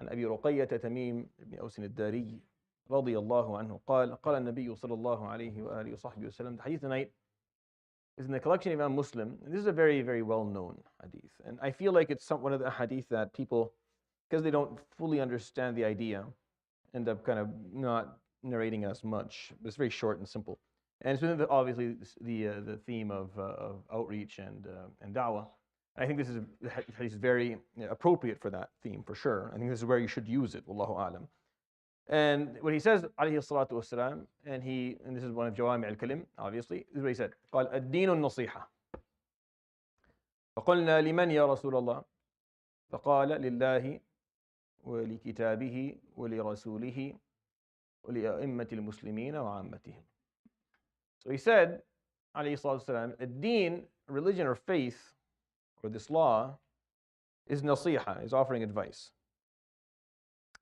عن أبي رقية تميم بن أوس الداري رضي الله عنه قال قال النبي صلى الله عليه وآله وصحبه وسلم. The hadith tonight is in the collection of Imam Muslim. This is a very, very well-known hadith. And I feel like it's one of the hadith that people, because they don't fully understand the idea, end up kind of not narrating as much. But it's very short and simple. And it's within obviously the theme of outreach and da'wah. And I think this is very appropriate for that theme, for sure. I think this is where you should use it, wallahu a'lam. And what he says, عليه الصلاة والسلام, and this is one of جوامع الكلم, obviously, this is what he said. قال الدين النصيحة. فقلنا لمن يا رسول الله؟ فقال لله ولكتابه ولرسوله ولأئمة المسلمين وعامتهم. So he said, عليه الصلاة والسلام, a deen, religion or faith, or this law, is nasiha, is offering advice.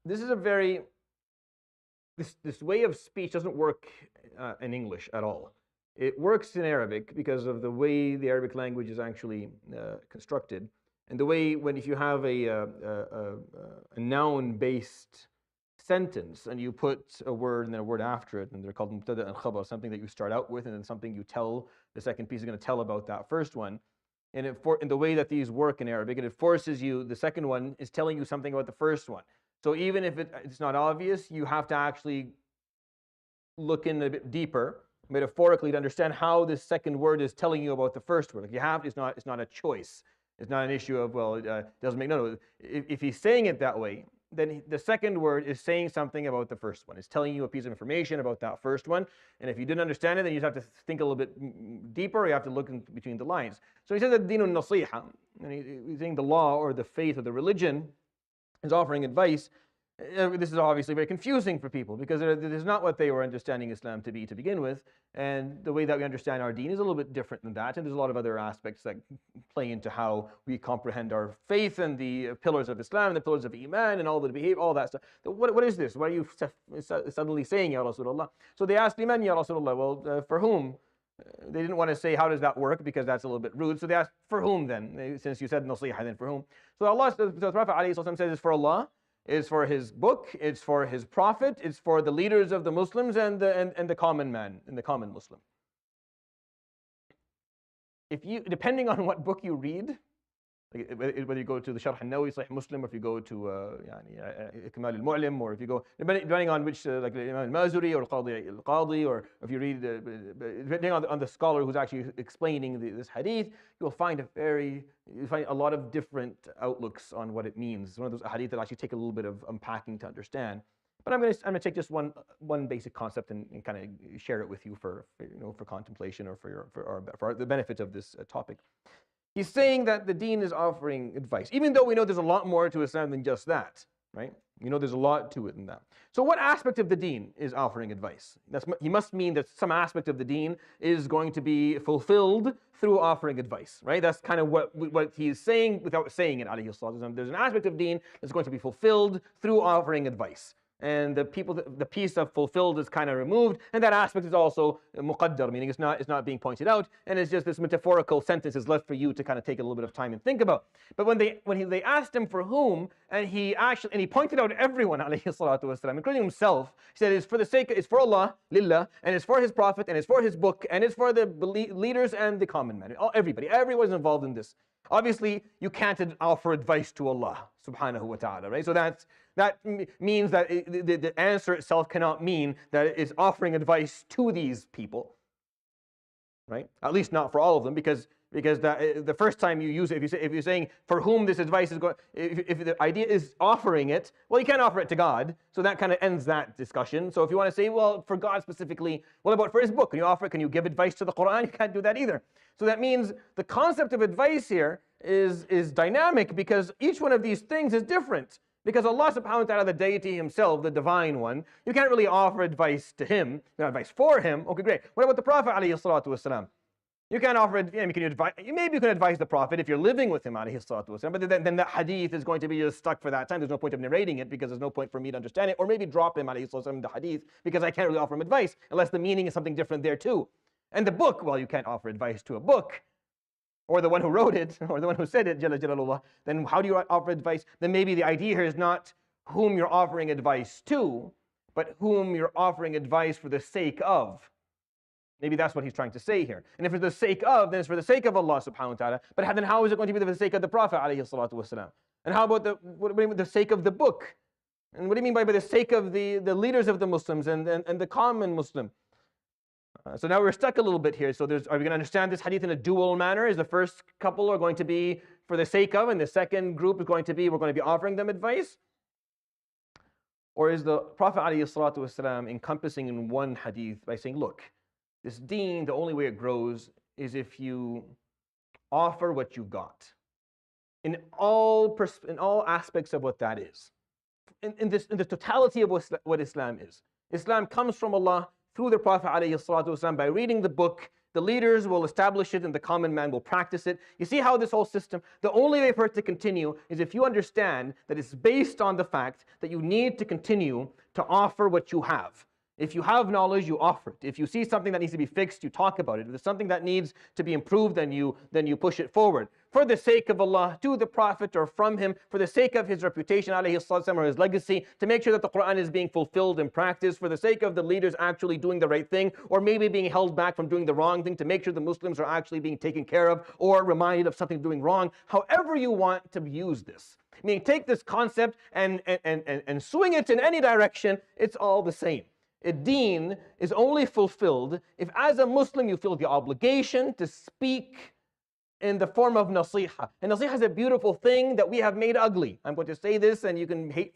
This is a very This way of speech doesn't work in English at all. It works in Arabic because of the way the Arabic language is actually constructed, and the way if you have a noun-based sentence and you put a word and then a word after it, and they're called mubtada and khabar, something that you start out with and then something you tell, the second piece is going to tell about that first one. And in the way that these work in Arabic, and it forces you, the second one is telling you something about the first one. So even if it's not obvious, you have to actually look in a bit deeper, metaphorically, to understand how this second word is telling you about the first word. Like it's not a choice. It's not an issue of, well, it doesn't make, no. If he's saying it that way, then the second word is saying something about the first one. It's telling you a piece of information about that first one. And if you didn't understand it, then you just have to think a little bit deeper, or you have to look in between the lines. So he says that dinun nasiha, and he's saying the law or the faith or the religion is offering advice. This is obviously very confusing for people because it is not what they were understanding Islam to be to begin with, and the way that we understand our deen is a little bit different than that, and there's a lot of other aspects that play into how we comprehend our faith and the pillars of Islam and the pillars of Iman and all the behavior, all that stuff. What is this? What are you suddenly saying, Ya Rasulullah? So they asked, Liman Ya Rasulullah? Well, for whom? They didn't want to say, how does that work? Because that's a little bit rude. So they asked, for whom then? Since you said nasiha, then for whom? So the Prophet ﷺ says it's for Allah, it's for His book, it's for His Prophet, it's for the leaders of the Muslims and the common man, and the common Muslim. Depending on what book you read, whether you go to the Sharh al-Nawawi, Sahih Muslim, or if you go to Ikmal al-Mu'lim, or if you go, depending on which, like Imam al-Mazuri or al-Qadi, or if you read, depending on the scholar who's actually explaining this hadith, you'll find a lot of different outlooks on what it means. It's one of those hadith that actually take a little bit of unpacking to understand. But I'm going to take just one basic concept and kind of share it with you for contemplation or for the benefit of this topic. He's saying that the deen is offering advice, even though we know there's a lot more to Islam than just that, right? You know there's a lot to it than that. So what aspect of the deen is offering advice? He must mean that some aspect of the deen is going to be fulfilled through offering advice, right? That's kind of what he's saying without saying it, alayhi salatu wasalam. There's an aspect of deen that's going to be fulfilled through offering advice. And the piece of fulfilled is kind of removed, and that aspect is also muqaddar, meaning it's not being pointed out, and it's just this metaphorical sentence is left for you to kind of take a little bit of time and think about. But when they asked him for whom, and he pointed out everyone, alayhi salatu wasalam, including himself, he said it's for Allah, lillah, and it's for His Prophet, and it's for His book, and it's for the leaders and the common man. Everyone's involved in this. Obviously, you can't offer advice to Allah subhanahu wa ta'ala, right? So that means that the answer itself cannot mean that it's offering advice to these people, right? At least not for all of them, because the first time you use it, if you're saying for whom this advice is going, if the idea is offering it, well, you can't offer it to God, so that kind of ends that discussion. So if you want to say, well, for God specifically, what about for His book? Can you offer it? Can you give advice to the Quran? You can't do that either. So that means the concept of advice here is dynamic, because each one of these things is different. Because Allah subhanahu wa ta'ala, the deity Himself, the divine one, you can't really offer advice to Him, advice for Him. Okay, great. What about the Prophet alayhi salatu wasalam? You can't offer it, maybe you can advise the Prophet if you're living with him, alayhi salatu wasalam, but then that hadith is going to be just stuck for that time. There's no point of narrating it because there's no point for me to understand it, or maybe drop him, alayhi salatu wasalam, the hadith, because I can't really offer him advice unless the meaning is something different there too. And the book, well, you can't offer advice to a book, or the one who wrote it, or the one who said it, Jalla Jalalullah. Then how do you offer advice? Then maybe the idea here is not whom you're offering advice to, but whom you're offering advice for the sake of. Maybe that's what he's trying to say here. And if it's the sake of, then it's for the sake of Allah subhanahu wa ta'ala. But then how is it going to be for the sake of the Prophet alayhi salatu wasalam? And how about what do you mean the sake of the book? And what do you mean by the sake of the leaders of the Muslims and the common Muslim? So now we're stuck a little bit here. So are we going to understand this hadith in a dual manner? Is the first couple are going to be for the sake of, and the second group is going to be, we're going to be offering them advice? Or is the Prophet ﷺ encompassing in one hadith by saying, look, this deen, the only way it grows is if you offer what you've got. In all aspects of what that is. In the totality of what Islam is. Islam comes from Allah through the Prophet ﷺ by reading the book. The leaders will establish it and the common man will practice it. You see how this whole system, the only way for it to continue is if you understand that it's based on the fact that you need to continue to offer what you have. If you have knowledge, you offer it. If you see something that needs to be fixed, you talk about it. If there's something that needs to be improved, then you push it forward. For the sake of Allah, to the Prophet or from him, for the sake of his reputation, alayhi sallam, or his legacy, to make sure that the Quran is being fulfilled in practice, for the sake of the leaders actually doing the right thing, or maybe being held back from doing the wrong thing, to make sure the Muslims are actually being taken care of, or reminded of something doing wrong. However you want to use this. I mean, take this concept and swing it in any direction, it's all the same. A deen is only fulfilled if as a Muslim you feel the obligation to speak in the form of nasiha. And nasiha is a beautiful thing that we have made ugly. I'm going to say this and you can hate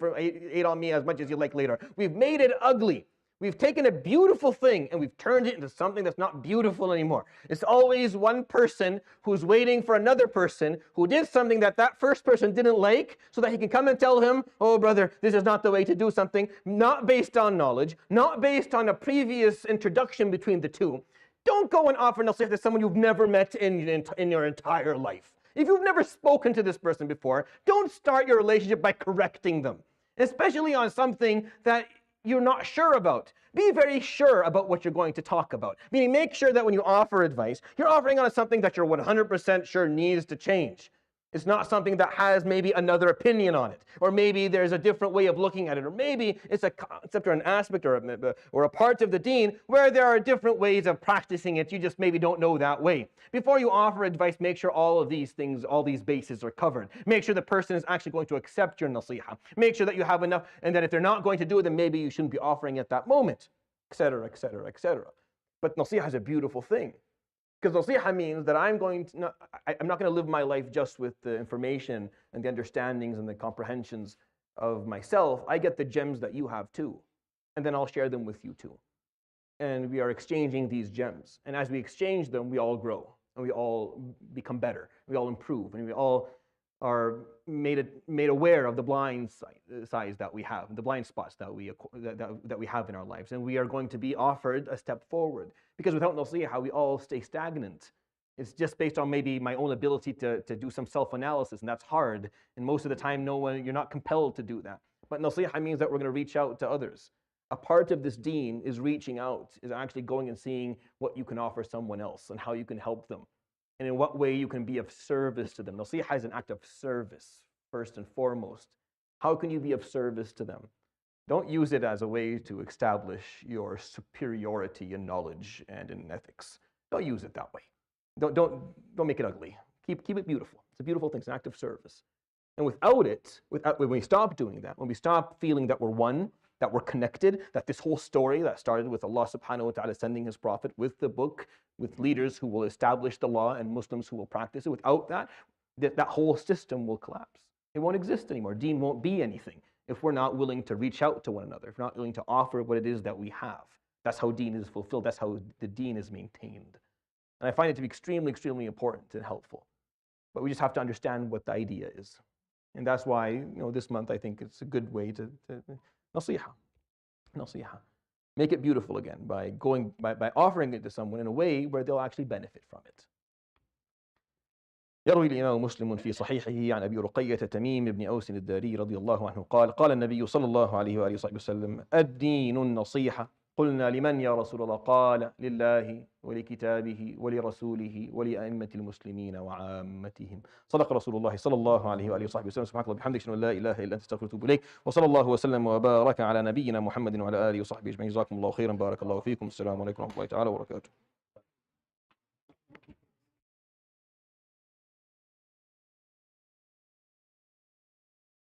on me as much as you like later. We've made it ugly. We've taken a beautiful thing and we've turned it into something that's not beautiful anymore. It's always one person who's waiting for another person who did something that first person didn't like so that he can come and tell him, oh brother, this is not the way to do something, not based on knowledge, not based on a previous introduction between the two. Don't go and offer nasiha to someone you've never met in your entire life. If you've never spoken to this person before, don't start your relationship by correcting them, especially on something that you're not sure about. Be very sure about what you're going to talk about. Meaning, make sure that when you offer advice, you're offering on something that you're 100% sure needs to change. It's not something that has maybe another opinion on it, or maybe there's a different way of looking at it, or maybe it's a concept or an aspect or a part of the deen where there are different ways of practicing it. You just maybe don't know that way. Before you offer advice, make sure all of these things, all these bases are covered. Make sure the person is actually going to accept your nasiha. Make sure that you have enough, and that if they're not going to do it, then maybe you shouldn't be offering at that moment, etc., etc., etc. But nasiha is a beautiful thing. Because nasiha means that I'm not going to live my life just with the information and the understandings and the comprehensions of myself. I get the gems that you have too. And then I'll share them with you too. And we are exchanging these gems. And as we exchange them, we all grow. And we all become better. We all improve. And we all are made aware of the blind sides that we have, the blind spots that we have in our lives. And we are going to be offered a step forward. Because without nasiha, we all stay stagnant. It's just based on maybe my own ability to do some self-analysis, and that's hard. And most of the time, you're not compelled to do that. But nasiha means that we're going to reach out to others. A part of this deen is reaching out, is actually going and seeing what you can offer someone else and how you can help them. And in what way you can be of service to them. Nasiha is an act of service, first and foremost. How can you be of service to them? Don't use it as a way to establish your superiority in knowledge and in ethics. Don't use it that way. Don't make it ugly. Keep it beautiful. It's a beautiful thing. It's an act of service. And without it, when we stop doing that, when we stop feeling that we're one, that we're connected, that this whole story that started with Allah subhanahu wa ta'ala sending his prophet with the book, with leaders who will establish the law and Muslims who will practice it, without that whole system will collapse. It won't exist anymore. Deen won't be anything if we're not willing to reach out to one another, if we're not willing to offer what it is that we have. That's how deen is fulfilled. That's how the deen is maintained. And I find it to be extremely, extremely important and helpful. But we just have to understand what the idea is. And that's why, this month I think it's a good way to nasiha. Make it beautiful again by offering it to someone in a way where they'll actually benefit from it. يروي الإمام مسلم في صحيحه عن أبي رقية تميم بن أوس الداري رضي الله عنه قال النبي صلى الله عليه وآله وسلم الدين النصيحة قلنا لمن يا رسول الله؟ قال لله ولكتابه ولرسوله ولأئمة المسلمين وعامتهم. صدق رسول الله صلى الله عليه وآله وصحبه وسلم. سبحانك اللهم وبحمدك، أشهد أن لا إله إلا أنت، أستغفرك وأتوب إليك. وصلى الله وسلم وبارك على نبينا محمد وعلى آله وصحبه أجمعين. جزاكم الله خيرا، بارك الله فيكم. السلام عليكم ورحمة الله تعالى وبركاته.